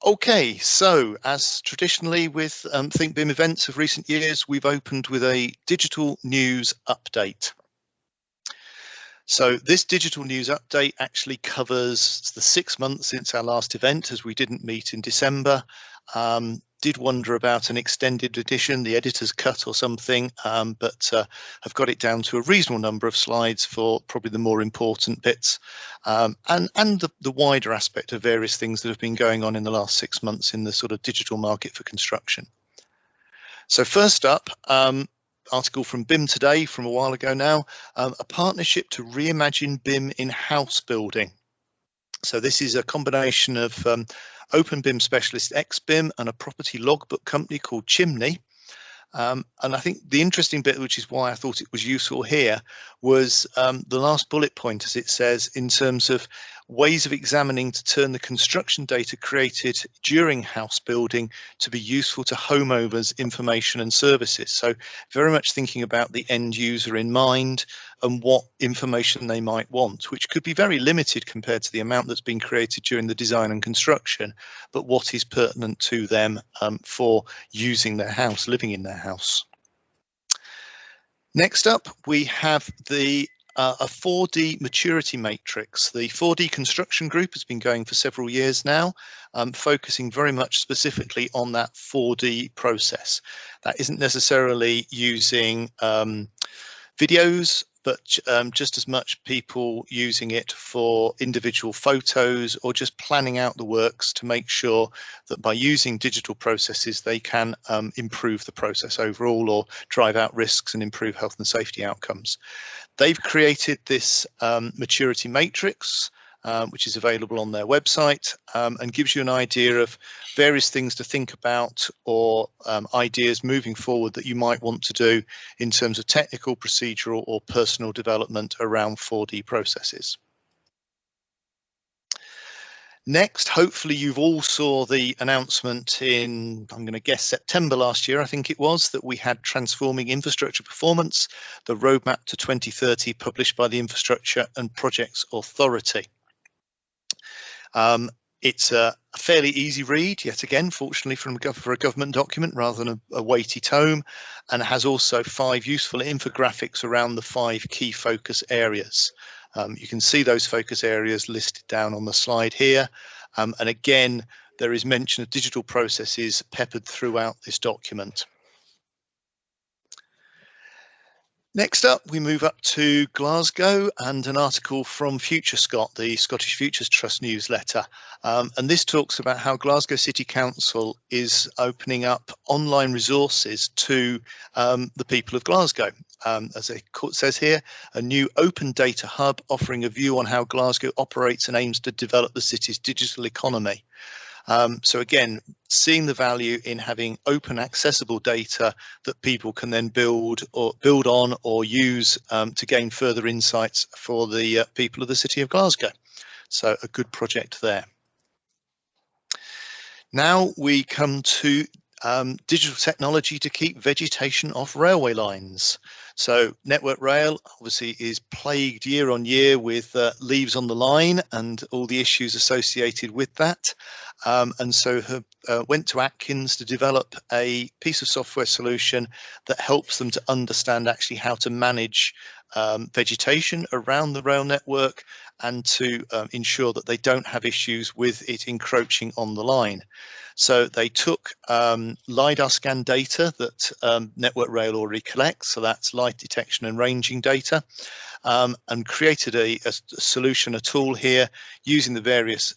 Okay, so as traditionally with thinkBIM events of recent years, we've opened with a digital news update. So this digital news update actually covers the 6 months since our last event, as we didn't meet in December. Did wonder about an extended edition, the editor's cut or something, but have got it down to a reasonable number of slides for probably the more important bits, and the wider aspect of various things that have been going on in the last 6 months in the sort of digital market for construction. So first up, article from BIM Today from a while ago now, a partnership to reimagine BIM in house building. So this is a combination of open BIM specialist XBIM and a property logbook company called Chimney. And I think the interesting bit, which is why I thought it was useful here, was the last bullet point, as it says, in terms of ways of examining to turn the construction data created during house building to be useful to homeowners' information and services. So very much thinking about the end user in mind and what information they might want, which could be very limited compared to the amount that's been created during the design and construction, but what is pertinent to them for using their house, living in their house. Next up, we have a 4D maturity matrix. The 4D construction group has been going for several years now, focusing very much specifically on that 4D process. That isn't necessarily using videos, but just as much people using it for individual photos or just planning out the works to make sure that by using digital processes they can improve the process overall or drive out risks and improve health and safety outcomes. They've created this maturity matrix, which is available on their website, and gives you an idea of various things to think about or ideas moving forward that you might want to do in terms of technical, procedural or personal development around 4D processes. Next, hopefully you've all saw the announcement in, I'm going to guess, September last year, I think it was, that we had Transforming Infrastructure Performance, the Roadmap to 2030, published by the Infrastructure and Projects Authority. It's a fairly easy read, yet again, fortunately for a government document rather than a weighty tome, and has also 5 useful infographics around the 5 key focus areas. You can see those focus areas listed down on the slide here, and again, there is mention of digital processes peppered throughout this document. Next up, we move up to Glasgow and an article from Future Scot, the Scottish Futures Trust newsletter. And this talks about how Glasgow City Council is opening up online resources to the people of Glasgow. As it says here, a new open data hub offering a view on how Glasgow operates and aims to develop the city's digital economy. So again, seeing the value in having open accessible data that people can then build on or use to gain further insights for the people of the city of Glasgow. So a good project there. Now we come to digital technology to keep vegetation off railway lines. So Network Rail obviously is plagued year on year with leaves on the line and all the issues associated with that. And so went to Atkins to develop a piece of software solution that helps them to understand actually how to manage vegetation around the rail network and to ensure that they don't have issues with it encroaching on the line. So they took LiDAR scan data that Network Rail already collects, so that's light detection and ranging data, and created a solution, a tool here using the various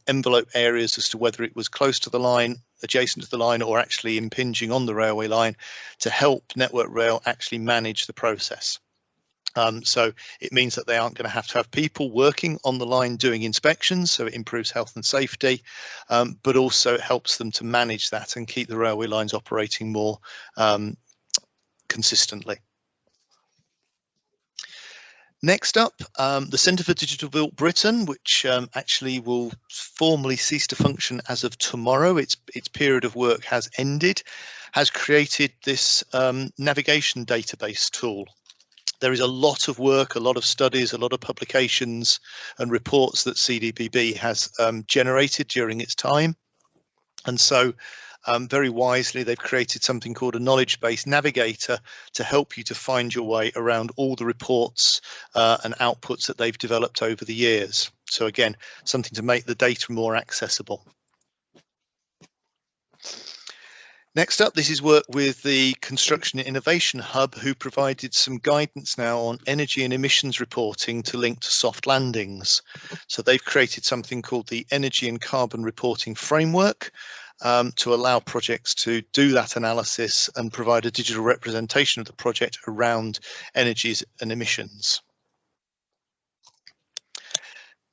envelope areas as to whether it was close to the line, adjacent to the line, or actually impinging on the railway line to help Network Rail actually manage the process. So it means that they aren't going to have people working on the line doing inspections, so it improves health and safety, but also it helps them to manage that and keep the railway lines operating more consistently. Next up, the Centre for Digital Built Britain, which actually will formally cease to function as of tomorrow. Its period of work has ended, has created this navigation database tool. There is a lot of work, a lot of studies, a lot of publications and reports that CDBB has generated during its time. And so very wisely, they've created something called a knowledge-based navigator to help you to find your way around all the reports and outputs that they've developed over the years. So again, something to make the data more accessible. Next up, this is work with the Construction Innovation Hub, who provided some guidance now on energy and emissions reporting to link to soft landings. So they've created something called the Energy and Carbon Reporting Framework to allow projects to do that analysis and provide a digital representation of the project around energies and emissions.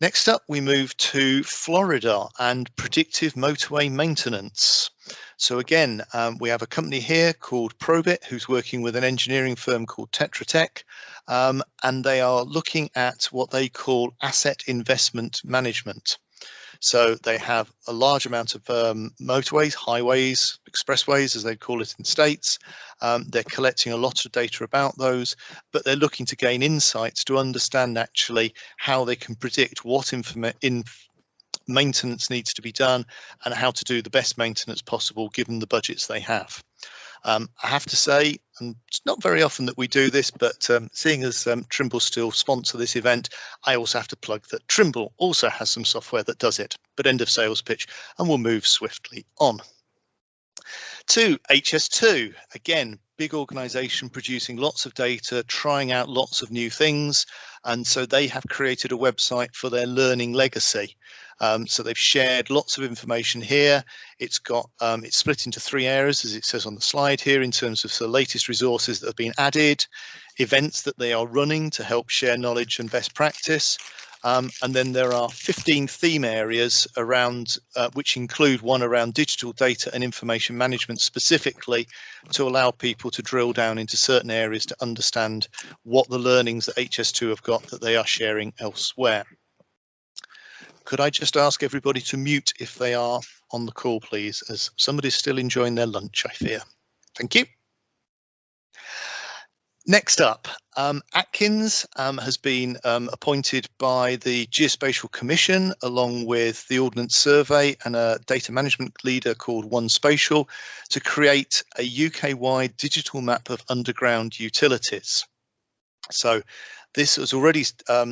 Next up, we move to Florida and predictive motorway maintenance. So again, we have a company here called Probit, who's working with an engineering firm called Tetra Tech, and they are looking at what they call asset investment management. So they have a large amount of motorways, highways, expressways, as they call it in the States. They're collecting a lot of data about those, but they're looking to gain insights to understand actually how they can predict what maintenance needs to be done and how to do the best maintenance possible given the budgets they have. I have to say, and it's not very often that we do this, but seeing as Trimble still sponsor this event, I also have to plug that Trimble also has some software that does it. But end of sales pitch, and we'll move swiftly on. To HS2, again, big organization producing lots of data, trying out lots of new things. And so they have created a website for their learning legacy. So they've shared lots of information here. It's got it's split into 3 areas, as it says on the slide here, in terms of the latest resources that have been added, events that they are running to help share knowledge and best practice. And then there are 15 theme areas around which include one around digital data and information management specifically to allow people to drill down into certain areas to understand what the learnings that HS2 have got that they are sharing elsewhere. Could I just ask everybody to mute if they are on the call, please, as somebody's still enjoying their lunch, I fear. Thank you. Next up, Atkins has been appointed by the Geospatial Commission along with the Ordnance Survey and a data management leader called OneSpatial to create a UK-wide digital map of underground utilities. So this has already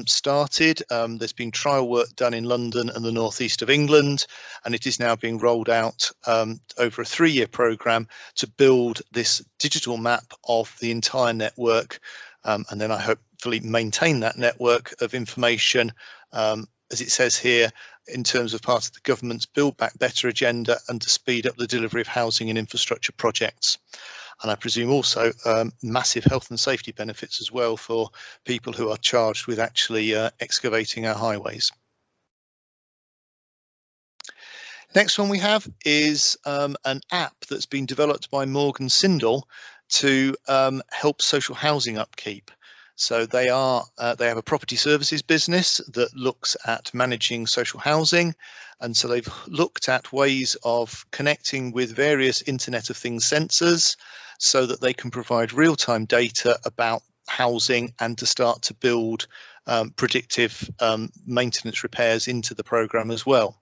started. There's been trial work done in London and the northeast of England, and it is now being rolled out over a 3-year programme to build this digital map of the entire network, and then I hopefully maintain that network of information, as it says here, in terms of part of the government's Build Back Better agenda and to speed up the delivery of housing and infrastructure projects. And I presume also massive health and safety benefits as well for people who are charged with actually excavating our highways. Next one we have is an app that's been developed by Morgan Sindall to help social housing upkeep. So they have a property services business that looks at managing social housing. And so they've looked at ways of connecting with various Internet of Things sensors so that they can provide real-time data about housing and to start to build predictive maintenance repairs into the program as well.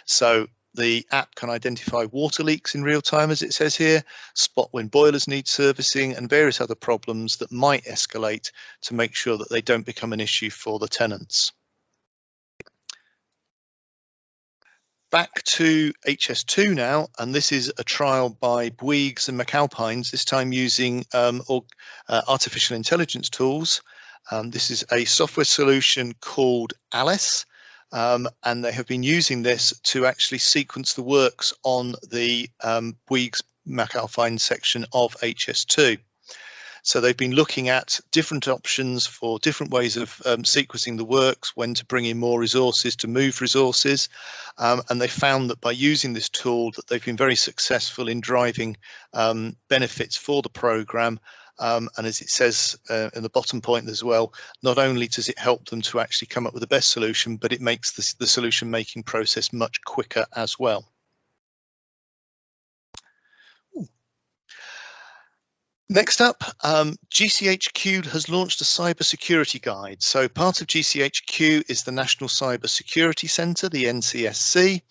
So the app can identify water leaks in real time, as it says here, spot when boilers need servicing and various other problems that might escalate to make sure that they don't become an issue for the tenants. Back to HS2 now, and this is a trial by Bouygues and McAlpines, this time using artificial intelligence tools. This is a software solution called Alice. And they have been using this to actually sequence the works on the Bouygues McAlpine section of HS2. So they've been looking at different options for different ways of sequencing the works, when to bring in more resources, to move resources. And they found that by using this tool that they've been very successful in driving benefits for the programme. And as it says in the bottom point as well, not only does it help them to actually come up with the best solution, but it makes the solution making process much quicker as well. Next up, GCHQ has launched a cybersecurity guide. So part of GCHQ is the National Cyber Security Centre, the NCSC.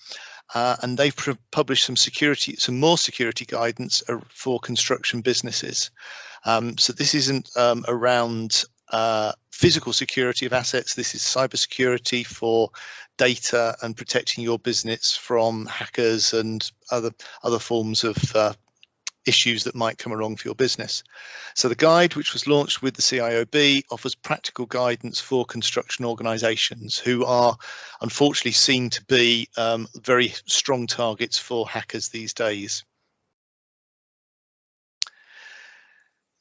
and they've published some more security guidance for construction businesses. So this isn't around physical security of assets. This is cybersecurity for data and protecting your business from hackers and other forms of issues that might come along for your business. So the guide, which was launched with the CIOB, offers practical guidance for construction organisations who are unfortunately seen to be very strong targets for hackers these days.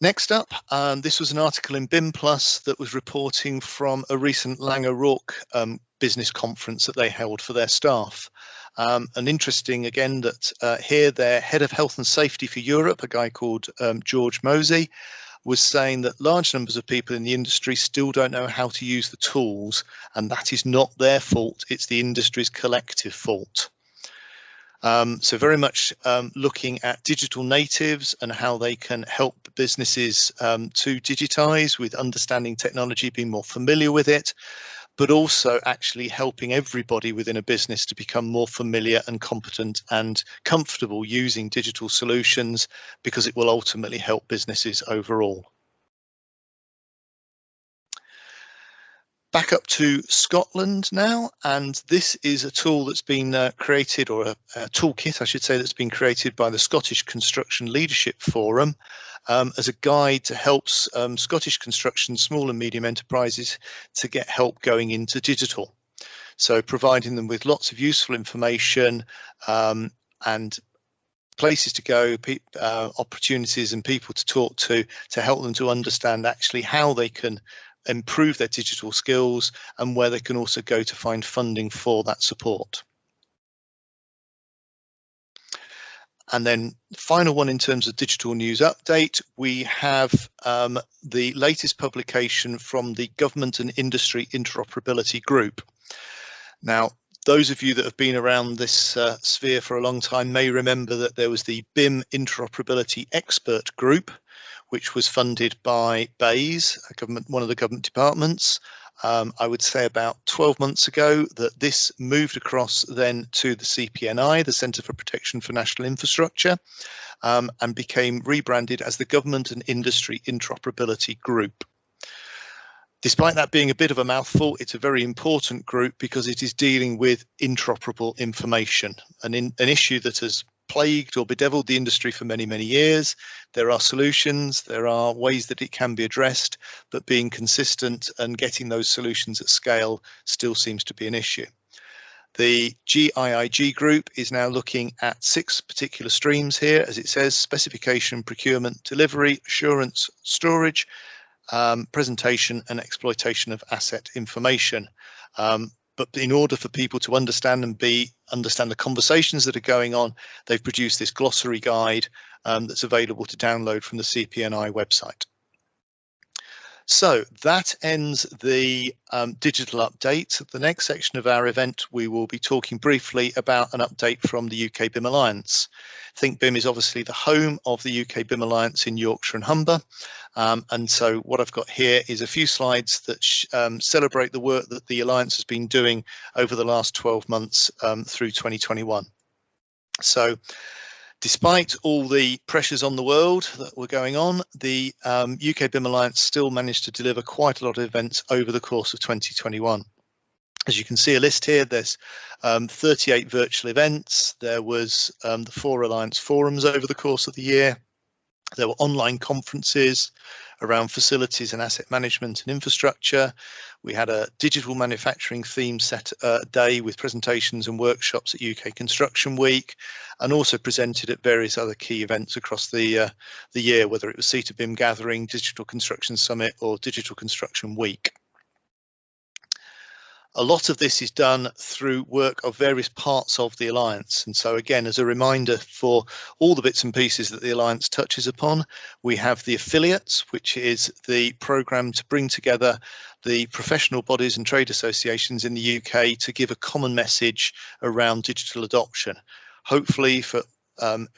Next up, this was an article in BIM Plus that was reporting from a recent Lang O'Rourke business conference that they held for their staff. And interesting again that here their head of health and safety for Europe, a guy called George Mosey, was saying that large numbers of people in the industry still don't know how to use the tools, and that is not their fault, it's the industry's collective fault. So very much looking at digital natives and how they can help businesses to digitize with understanding technology, being more familiar with it, but also actually helping everybody within a business to become more familiar and competent and comfortable using digital solutions, because it will ultimately help businesses overall. Back up to Scotland now, and this is a tool that's been created, or a toolkit I should say, that's been created by the Scottish Construction Leadership Forum as a guide to help Scottish construction small and medium enterprises to get help going into digital. So providing them with lots of useful information and places to go, opportunities and people to talk to help them to understand actually how they can improve their digital skills and where they can also go to find funding for that support. And then final one in terms of digital news update, we have the latest publication from the Government and Industry Interoperability Group. Now, those of you that have been around this sphere for a long time may remember that there was the BIM Interoperability Expert Group, which was funded by BEIS, one of the government departments. I would say about 12 months ago that this moved across then to the CPNI, the Centre for Protection for National Infrastructure, and became rebranded as the Government and Industry Interoperability Group. Despite that being a bit of a mouthful, it's a very important group because it is dealing with interoperable information, an issue that has plagued or bedeviled the industry for many, many years. There are solutions, there are ways that it can be addressed, but being consistent and getting those solutions at scale still seems to be an issue. The GIIG group is now looking at 6 particular streams here, as it says: specification, procurement, delivery, assurance, storage, presentation and exploitation of asset information. But in order for people to understand the conversations that are going on, they've produced this glossary guide that's available to download from the CPNI website. So that ends the digital update. The next section of our event, we will be talking briefly about an update from the UK BIM Alliance. thinkBIM is obviously the home of the UK BIM Alliance in Yorkshire and Humber. And so what I've got here is a few slides that celebrate the work that the Alliance has been doing over the last 12 months through 2021. So despite all the pressures on the world that were going on, the UK BIM Alliance still managed to deliver quite a lot of events over the course of 2021. As you can see a list here, there's 38 virtual events. There was the 4 Alliance forums over the course of the year. There were online conferences around facilities and asset management and infrastructure. We had a digital manufacturing theme set day with presentations and workshops at UK Construction Week, and also presented at various other key events across the year, whether it was CETA BIM Gathering, Digital Construction Summit or Digital Construction Week. A lot of this is done through work of various parts of the Alliance. And so again, as a reminder for all the bits and pieces that the Alliance touches upon, we have the affiliates, which is the programme to bring together the professional bodies and trade associations in the UK to give a common message around digital adoption. Hopefully for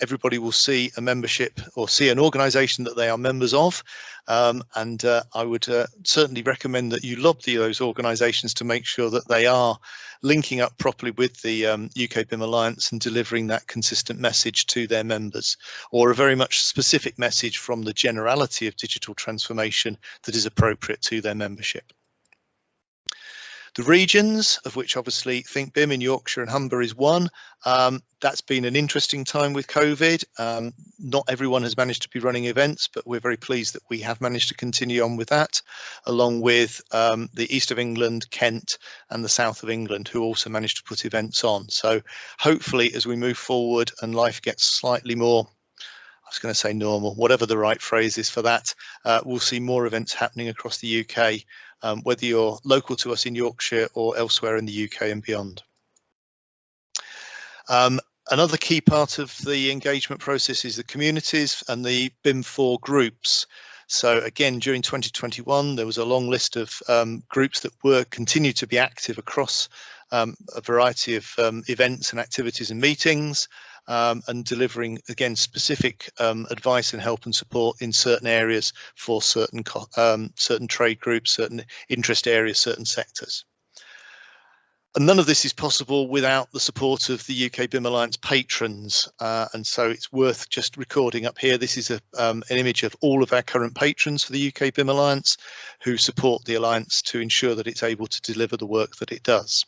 everybody will see a membership or see an organisation that they are members of, and I would certainly recommend that you lobby those organisations to make sure that they are linking up properly with the UK BIM Alliance and delivering that consistent message to their members, or a very much specific message from the generality of digital transformation that is appropriate to their membership. The regions, of which obviously thinkBIM in Yorkshire and Humber is one, that's been an interesting time with COVID. Not everyone has managed to be running events, but we're very pleased that we have managed to continue on with that, along with the east of England, Kent, and the south of England, who also managed to put events on. So hopefully, as we move forward and life gets slightly more, I was going to say normal, whatever the right phrase is for that, we'll see more events happening across the UK, whether you're local to us in Yorkshire or elsewhere in the UK and beyond. Another key part of the engagement process is the communities and the BIM4 groups. So again, during 2021, there was a long list of groups that continued to be active across a variety of events and activities and meetings, and delivering, again, specific advice and help and support in certain areas for certain trade groups, certain interest areas, certain sectors. And none of this is possible without the support of the UK BIM Alliance patrons, and so it's worth just recording up here. This is an image of all of our current patrons for the UK BIM Alliance, who support the Alliance to ensure that it's able to deliver the work that it does.